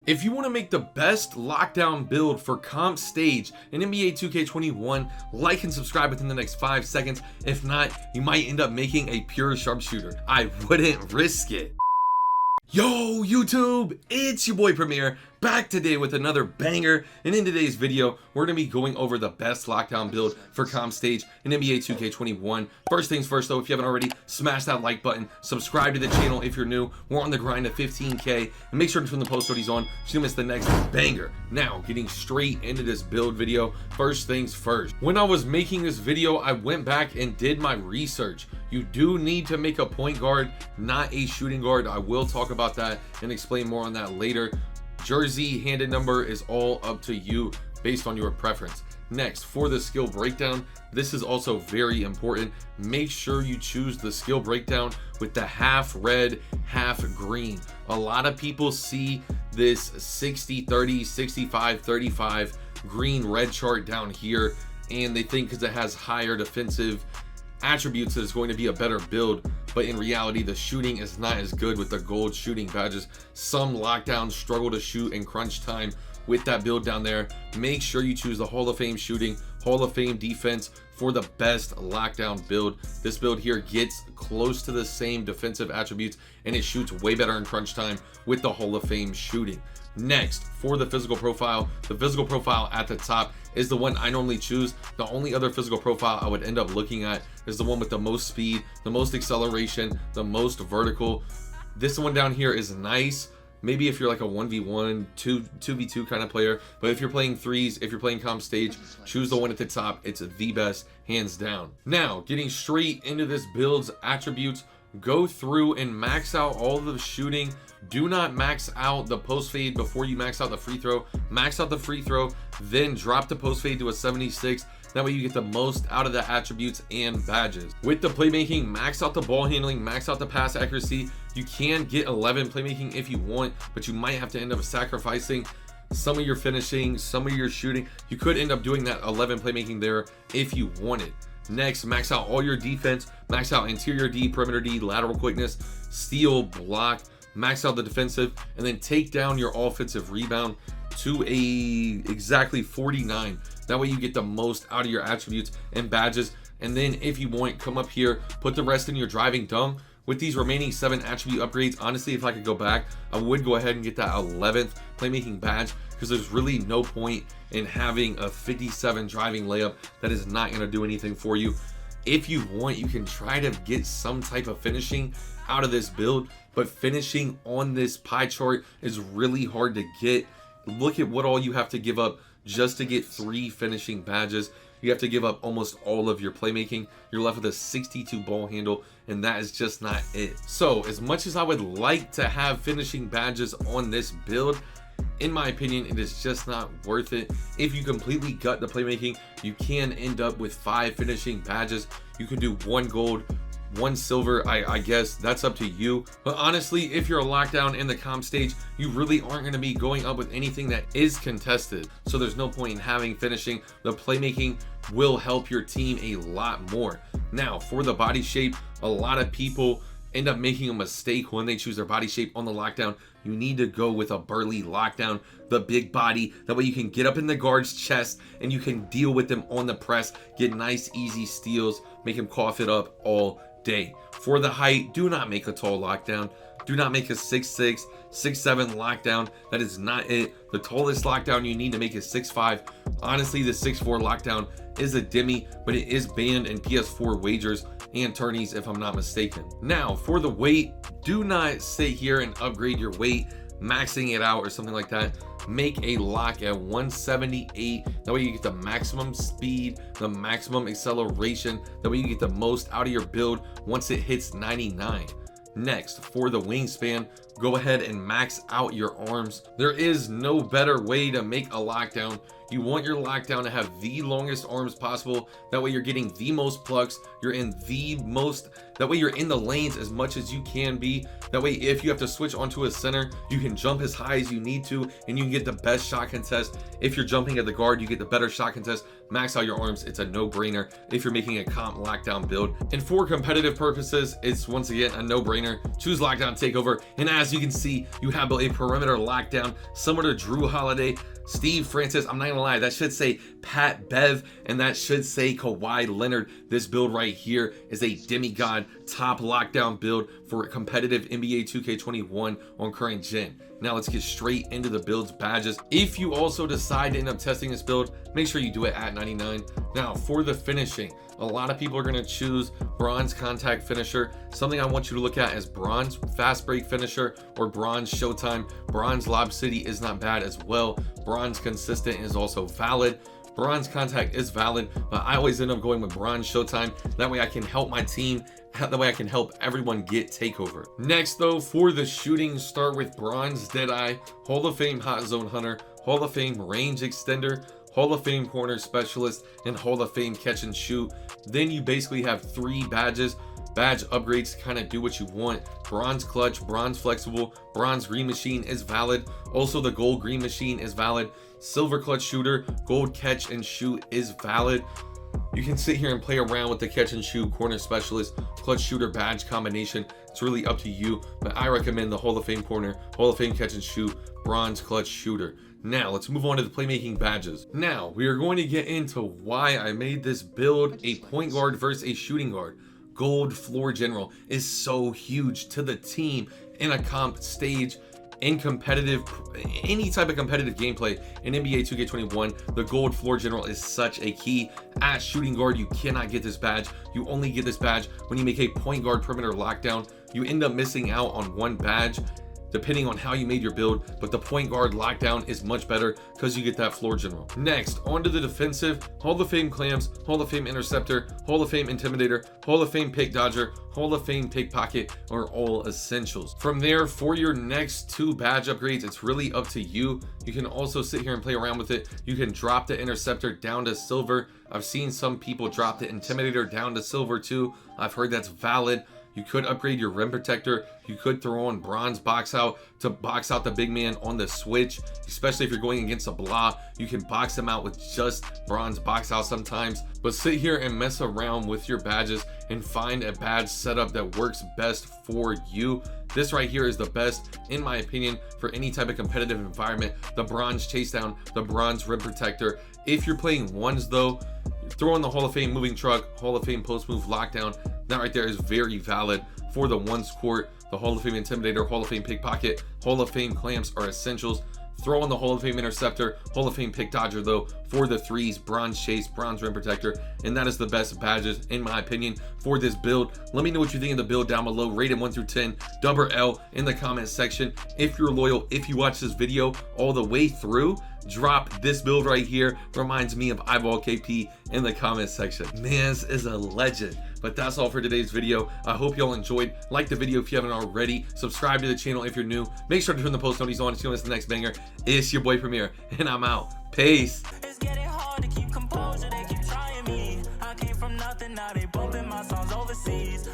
If you want to make the best lockdown build for comp stage in NBA 2K21, like and subscribe within the next 5 seconds. If not, you might end up making a pure sharpshooter. I wouldn't risk it. Yo YouTube, it's your boy Premier, back today with another banger, and in today's video we're going to be going over the best lockdown build for comp stage in NBA 2K21. First things first though, if you haven't already, smash that like button, subscribe to the channel if you're new. We're on the grind to 15k, and make sure to turn the post notifications on so you don't miss the next banger. Now getting straight into this build video, first things first, when I was making this video I went back and did my research. You do need to make a point guard, not a shooting guard. I will talk about that and explain more on that later. Jersey handed number is all up to you based on your preference. Next, for the skill breakdown, this is also very important. Make sure you choose the skill breakdown with the half red, half green. A lot of people see this 60-30, 65-35 green red chart down here, and they think because it has higher defensive attributes that it's going to be a better build, but in reality the shooting is not as good with the gold shooting badges. Some lockdowns struggle to shoot in crunch time with that build down there. Make sure you choose the Hall of Fame shooting, Hall of Fame defense for the best lockdown build. This build here gets close to the same defensive attributes and it shoots way better in crunch time with the Hall of Fame shooting. Next, for the physical profile, the physical profile at the top is the one I normally choose. The only other physical profile I would end up looking at is the one with the most speed, the most acceleration, the most vertical. This one down here is nice, maybe if you're like a 1v1, 2v2 kind of player, but if you're playing threes, if you're playing comp stage, choose the one at the top. It's the best, hands down. Now, getting straight into this build's attributes, go through and max out all the shooting. Do not max out the post fade before you max out the free throw. Max out the free throw, then drop the post fade to a 76. That way you get the most out of the attributes and badges. With the playmaking, max out the ball handling, max out the pass accuracy. You can get 11 playmaking if you want, but you might have to end up sacrificing some of your finishing, some of your shooting. You could end up doing that 11 playmaking there if you wanted. Next, max out all your defense, max out interior D, perimeter D, lateral quickness, steal, block, max out the defensive, and then take down your offensive rebound to exactly 49. That way you get the most out of your attributes and badges. And then if you want, come up here, put the rest in your driving dunk. With these remaining 7 attribute upgrades, honestly, if I could go back, I would go ahead and get that 11th playmaking badge, because there's really no point in having a 57 driving layup that is not going to do anything for you. If you want, you can try to get some type of finishing out of this build, but finishing on this pie chart is really hard to get. Look at what all you have to give up just to get 3 finishing badges. You have to give up almost all of your playmaking. You're left with a 62 ball handle, and that is just not it. So as much as I would like to have finishing badges on this build, in my opinion, it is just not worth it. If you completely gut the playmaking, you can end up with 5 finishing badges. You can do 1 gold, 1 silver, I guess that's up to you. But honestly, if you're a lockdown in the comp stage, you really aren't going to be going up with anything that is contested. So there's no point in having finishing. The playmaking will help your team a lot more. Now, for the body shape, a lot of people end up making a mistake when they choose their body shape on the lockdown. You need to go with a burly lockdown, the big body. That way you can get up in the guard's chest and you can deal with them on the press, get nice easy steals, make him cough it up all day. For the height, do not make a tall lockdown. Do not make a 6'6", 6'7" lockdown. That is not it. The tallest lockdown you need to make is 6'5". Honestly, the 6'4" lockdown is a demi, but it is banned in PS4 wagers and tourneys if I'm not mistaken. Now, for the weight, do not sit here and upgrade your weight, maxing it out or something like that. Make a lock at 178. That way you get the maximum speed, the maximum acceleration. That way you get the most out of your build once it hits 99. Next, for the wingspan, go ahead and max out your arms. There is no better way to make a lockdown. You want your lockdown to have the longest arms possible. That way you're getting the most plucks. You're in the most, that way you're in the lanes as much as you can be. That way if you have to switch onto a center, you can jump as high as you need to and you can get the best shot contest. If you're jumping at the guard, you get the better shot contest. Max out your arms. It's a no-brainer if you're making a comp lockdown build. And for competitive purposes, it's once again a no-brainer. Choose lockdown takeover. And as As you can see, you have a perimeter lockdown similar to Drew Holiday, Steve Francis. I'm not gonna lie, that should say Pat Bev, and that should say Kawhi Leonard. This build right here is a demigod top lockdown build for competitive NBA 2K21 on current gen. Now let's get straight into the build's badges. If you also decide to end up testing this build, make sure you do it at 99. Now for the finishing, a lot of people are gonna choose bronze contact finisher. Something I want you to look at is bronze fast break finisher or bronze showtime. Bronze lob city is not bad as well. Bronze consistent is also valid. Bronze contact is valid, but I always end up going with bronze showtime. That way I can help my team. That way I can help everyone get takeover. Next though, for the shooting, start with bronze Deadeye, Hall of Fame hot zone hunter, Hall of Fame range extender, Hall of Fame corner specialist, and Hall of Fame catch and shoot. Then you basically have 3 badges. Badge upgrades to kind of do what you want. Bronze clutch, bronze flexible, bronze green machine is valid. Also the gold green machine is valid. Silver clutch shooter, gold catch and shoot is valid. You can sit here and play around with the catch and shoot, corner specialist, clutch shooter badge combination. It's really up to you, but I recommend the Hall of Fame corner, Hall of Fame catch and shoot, bronze clutch shooter. Now let's move on to the playmaking badges. Now we are going to get into why I made this build a point guard versus a shooting guard. Gold floor general is so huge to the team in a comp stage, in competitive, any type of competitive gameplay in NBA 2K21. The gold floor general is such a key. As shooting guard, you cannot get this badge. You only get this badge when you make a point guard perimeter lockdown. You end up missing out on 1 badge depending on how you made your build, but the point guard lockdown is much better because you get that floor general. Next, onto the defensive, Hall of Fame clamps, Hall of Fame interceptor, Hall of Fame intimidator, Hall of Fame pick dodger, Hall of Fame pickpocket are all essentials. From there, for your next 2 badge upgrades, it's really up to you. You can also sit here and play around with it. You can drop the interceptor down to silver. I've seen some people drop the intimidator down to silver too. I've heard that's valid. You could upgrade your rim protector. You could throw on bronze box out to box out the big man on the switch, especially if you're going against a blah. You can box them out with just bronze box out sometimes. But sit here and mess around with your badges and find a badge setup that works best for you. This right here is the best, in my opinion, for any type of competitive environment. The bronze chase down, the bronze rim protector. If you're playing ones though, throw in the Hall of Fame moving truck, Hall of Fame post move lockdown. That right there is very valid for the ones court. The Hall of Fame intimidator, Hall of Fame pickpocket, Hall of Fame clamps are essentials. Throw in the Hall of Fame interceptor, Hall of Fame pick dodger though for the 3s, bronze chase, bronze rim protector, and that is the best badges in my opinion for this build. Let me know what you think of the build down below. Rate it 1 through 10, double L in the comment section. If you're loyal, if you watch this video all the way through, drop this build right here. Reminds me of KP in the comment section. Man, this is a legend. But that's all for today's video. I hope y'all enjoyed. Like the video if you haven't already. Subscribe to the channel if you're new. Make sure to turn the post notifications on to miss the next banger. It's your boy Premier, and I'm out. Peace. It's getting hard to keep composure. They keep trying me. I came from nothing, now they bumping my songs overseas.